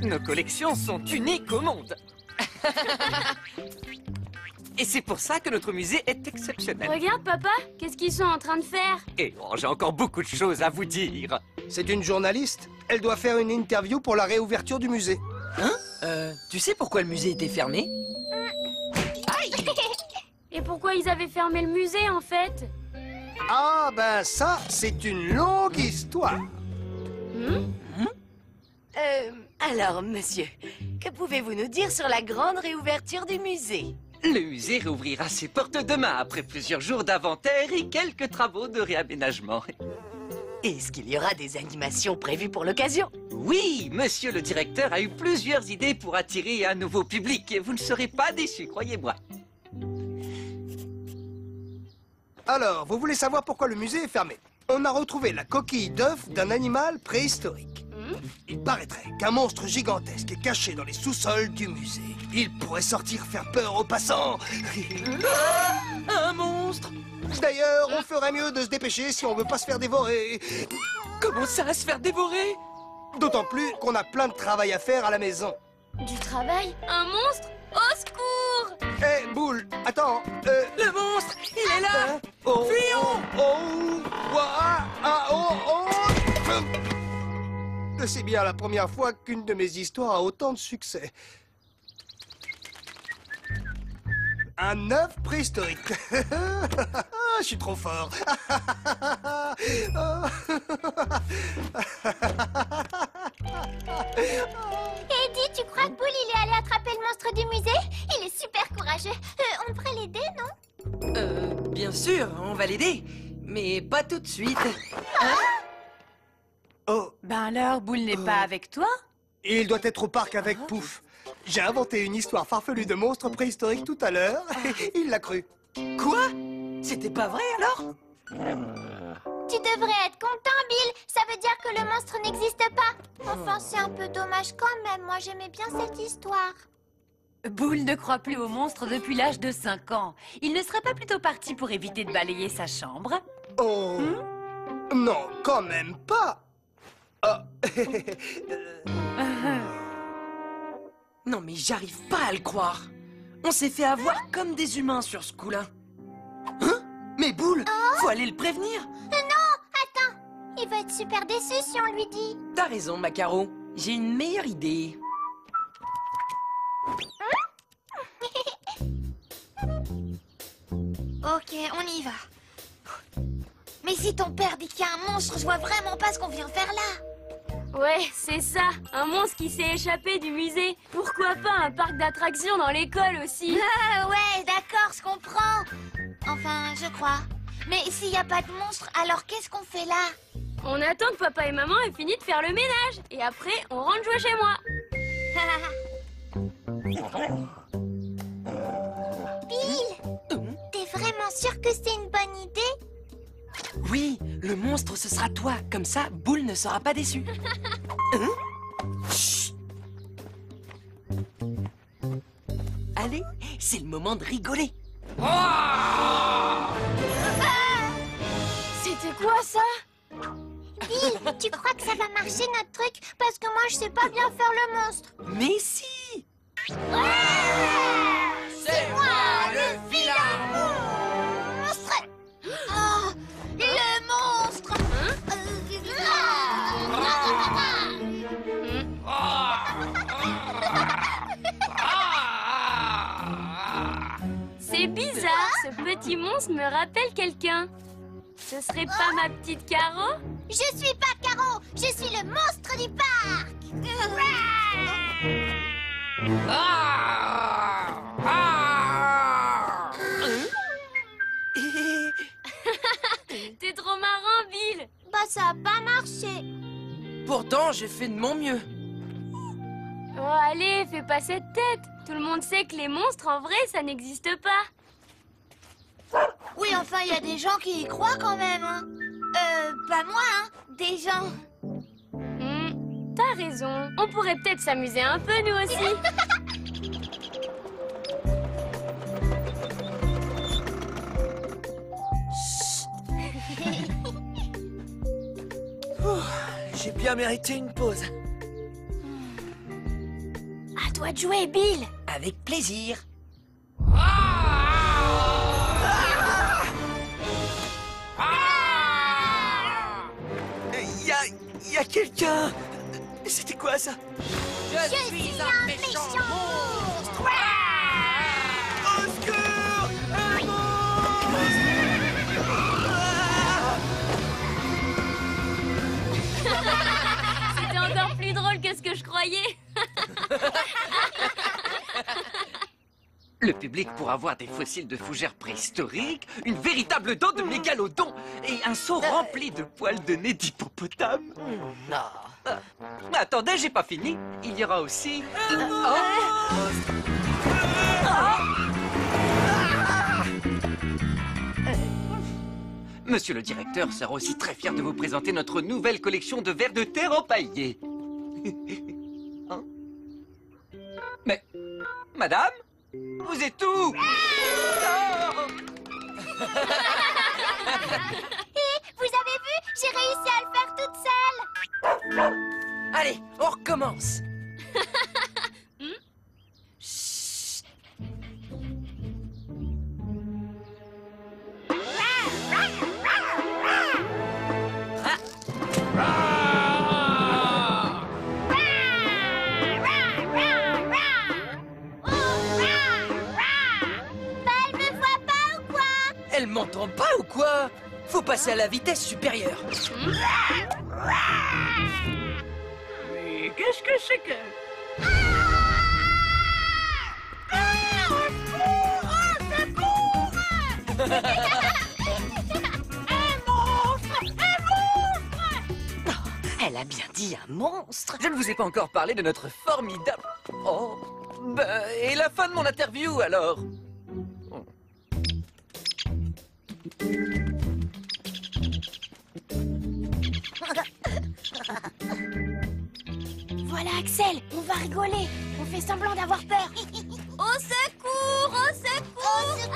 Nos collections sont uniques au monde. Et c'est pour ça que notre musée est exceptionnel. Regarde, papa, qu'est-ce qu'ils sont en train de faire? Et j'ai encore beaucoup de choses à vous dire. C'est une journaliste. Elle doit faire une interview pour la réouverture du musée. Tu sais pourquoi le musée était fermé? Et pourquoi ils avaient fermé le musée, en fait? Ah ben ça, c'est une longue histoire. Alors, monsieur, que pouvez-vous nous dire sur la grande réouverture du musée? Le musée réouvrira ses portes demain après plusieurs jours d'inventaire et quelques travaux de réaménagement. Est-ce qu'il y aura des animations prévues pour l'occasion? Oui, monsieur le directeur a eu plusieurs idées pour attirer un nouveau public et vous ne serez pas déçus, croyez-moi. Alors, vous voulez savoir pourquoi le musée est fermé? On a retrouvé la coquille d'œuf d'un animal préhistorique. Il paraîtrait qu'un monstre gigantesque est caché dans les sous-sols du musée. Il pourrait sortir faire peur aux passants. Un monstre! D'ailleurs, on ferait mieux de se dépêcher si on veut pas se faire dévorer. Comment ça, se faire dévorer? D'autant plus qu'on a plein de travail à faire à la maison. Du travail? Un monstre? Au secours! Hé, Boule, attends, Le monstre! Il est là! Fuyons! C'est bien la première fois qu'une de mes histoires a autant de succès. Un œuf préhistorique. Je suis trop fort. Eddie, tu crois que Boule, il est allé attraper le monstre du musée? Il est super courageux. On devrait l'aider, non? Bien sûr, on va l'aider. Mais pas tout de suite. Oh, Ben alors, Boule n'est pas avec toi? il doit être au parc avec Pouf. J'ai inventé une histoire farfelue de monstre préhistorique tout à l'heure. Il l'a cru. Quoi? C'était pas vrai alors? Tu devrais être content, Bill. Ça veut dire que le monstre n'existe pas. Enfin, c'est un peu dommage quand même. Moi, j'aimais bien cette histoire. Boule ne croit plus au monstre depuis l'âge de 5 ans. Il ne serait pas plutôt parti pour éviter de balayer sa chambre? Oh, non, quand même pas. Ah. Non mais j'arrive pas à le croire. On s'est fait avoir comme des humains sur ce coup-là. Hein? Mais Boule, faut aller le prévenir. Non, attends. Il va être super déçu si on lui dit. T'as raison, Macaro. J'ai une meilleure idée. Ok, on y va. Mais si ton père dit qu'il y a un monstre, je vois vraiment pas ce qu'on vient faire là. Ouais, c'est ça, un monstre qui s'est échappé du musée. Pourquoi pas un parc d'attractions dans l'école aussi? Ah ouais, d'accord, je comprends. Enfin, je crois. Mais s'il n'y a pas de monstre, alors qu'est-ce qu'on fait là? On attend que papa et maman aient fini de faire le ménage. Et après, on rentre jouer chez moi. Bill, t'es vraiment sûr que c'est une bonne idée? Oui, le monstre, ce sera toi. Comme ça, Boule ne sera pas déçu. Hein? Chut. Allez, c'est le moment de rigoler. C'était quoi ça? Bill, tu crois que ça va marcher notre truc? Parce que moi, je sais pas bien faire le monstre. Mais si! C'est moi, le vilain monstre! Oh, le monstre! C'est bizarre, ce petit monstre me rappelle quelqu'un. Ce serait pas ma petite Caro? Je suis pas Caro, je suis le monstre du parc! T'es trop marrant, Bill. Bah ça a pas marché. Pourtant, j'ai fait de mon mieux. Oh, allez, fais pas cette tête. Tout le monde sait que les monstres, en vrai, ça n'existe pas. Oui, enfin, il y a des gens qui y croient quand même, hein. Pas moi, hein. Des gens. T'as raison. On pourrait peut-être s'amuser un peu, nous aussi. J'ai bien mérité une pause. toi de jouer, Bill. Avec plaisir. Il y a quelqu'un. C'était quoi ça? Je suis un méchant monstre. Au secours! Un C'était encore plus drôle que ce que je croyais. Le public pourra voir des fossiles de fougères préhistoriques, une véritable dent de mégalodon et un seau rempli de poils de nez d'hippopotame. Non. Attendez, j'ai pas fini. Il y aura aussi... Monsieur le directeur sera aussi très fier de vous présenter notre nouvelle collection de vers de terre empaillés. Hein? Mais... Madame? Vous êtes où? Vous avez vu? J'ai réussi à le faire toute seule. Allez, on recommence. Elle me voit pas ou quoi? Elle m'entend pas ou quoi? Faut passer à la vitesse supérieure. Mais qu'est-ce que c'est que... Elle a bien dit un monstre. Je ne vous ai pas encore parlé de notre formidable... Oh, ben, et la fin de mon interview, alors? Voilà, Axel, on va rigoler. On fait semblant d'avoir peur. Au secours! Au secours!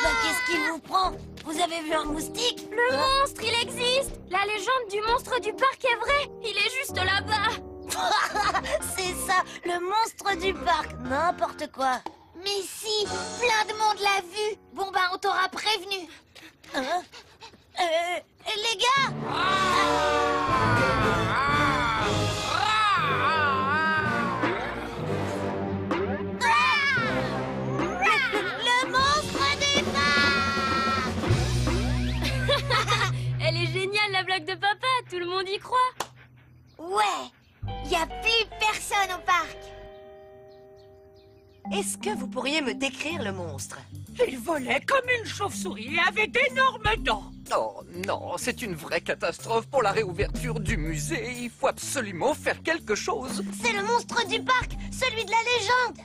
Bah, qu'est-ce qui vous prend? Vous avez vu un moustique? Le monstre, il existe! La légende du monstre du parc est vraie! Il est juste là-bas! C'est ça, le monstre du parc, n'importe quoi. Mais si, plein de monde l'a vu. Bon bah on t'aura prévenu. Hein? Les gars, le monstre du parc. Elle est géniale, la blague de papa! Tout le monde y croit! Ouais, y a plus personne au parc. Est-ce que vous pourriez me décrire le monstre? Il volait comme une chauve-souris et avait d'énormes dents. Oh non, c'est une vraie catastrophe pour la réouverture du musée. Il faut absolument faire quelque chose. C'est le monstre du parc, celui de la légende.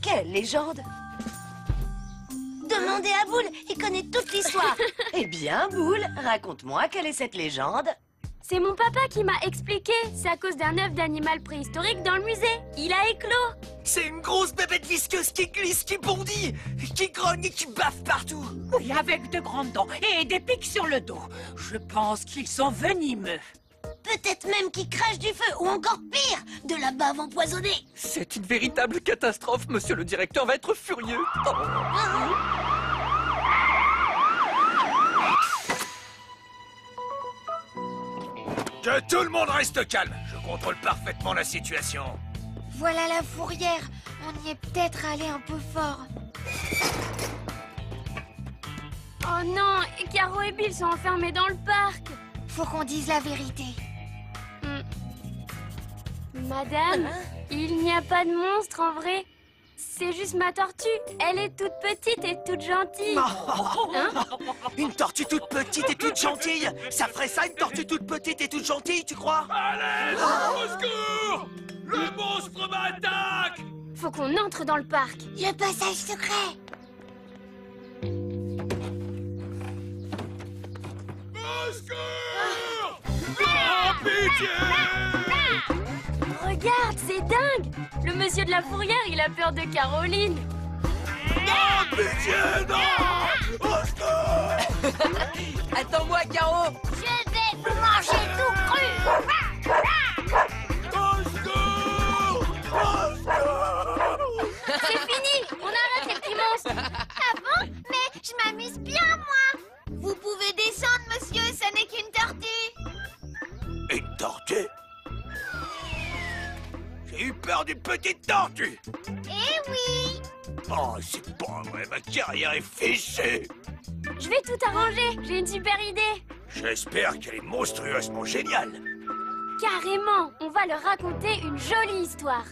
Quelle légende? Demandez à Boule, il connaît toute l'histoire. Eh bien, Boule, raconte-moi quelle est cette légende. C'est mon papa qui m'a expliqué. C'est à cause d'un œuf d'animal préhistorique dans le musée. Il a éclos. C'est une grosse bébête visqueuse qui glisse, qui bondit, qui grogne et qui baffe partout. Oui, avec de grandes dents et des pics sur le dos. Je pense qu'ils sont venimeux. Peut-être même qu'il crache du feu, ou encore pire, de la bave empoisonnée. C'est une véritable catastrophe. Monsieur le directeur va être furieux. Oh. Que tout le monde reste calme. Je contrôle parfaitement la situation. Voilà la fourrière. On y est peut-être allé un peu fort. Oh non, Caro et Bill sont enfermés dans le parc. Faut qu'on dise la vérité. Madame, il n'y a pas de monstre en vrai. C'est juste ma tortue. Elle est toute petite et toute gentille. Hein? Une tortue toute petite et toute gentille. Ça ferait ça, une tortue toute petite et toute gentille, tu crois? Allez, au secours! Le monstre m'attaque! Faut qu'on entre dans le parc. Le passage secret. Au secours! Oh, pitié! Regarde, c'est dingue. Le monsieur de la fourrière, il a peur de Caroline. Oh, pitié, non! Au secours! Attends-moi, Caro. Je vais vous manger tout cru. Au secours! Au secours! d'une petite tortue. Eh oui! Oh, c'est pas vrai, ma carrière est fichue. Je vais tout arranger, j'ai une super idée. J'espère qu'elle est monstrueusement géniale. Carrément, on va leur raconter une jolie histoire.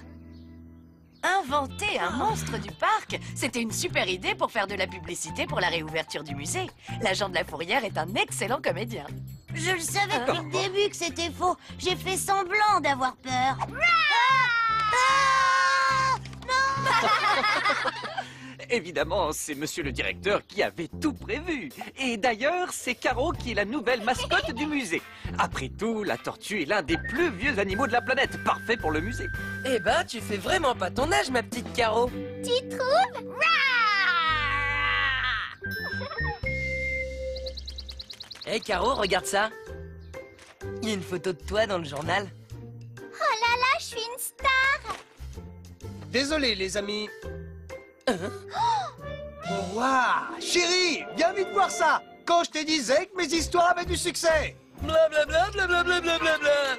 Inventer un monstre du parc, c'était une super idée pour faire de la publicité pour la réouverture du musée. L'agent de la Fourrière est un excellent comédien. Je le savais depuis le début que c'était faux. J'ai fait semblant d'avoir peur. Évidemment, c'est monsieur le directeur qui avait tout prévu. Et d'ailleurs, c'est Caro qui est la nouvelle mascotte du musée. Après tout, la tortue est l'un des plus vieux animaux de la planète, parfait pour le musée. Eh ben, tu fais vraiment pas ton âge, ma petite Caro. Tu trouves? Hé, Caro, regarde ça. Il y a une photo de toi dans le journal. Oh là là, je suis une star! Désolé, les amis. Waouh! Chérie, viens vite voir ça! Quand je te disais que mes histoires avaient du succès! Blablabla, blablabla, blablabla.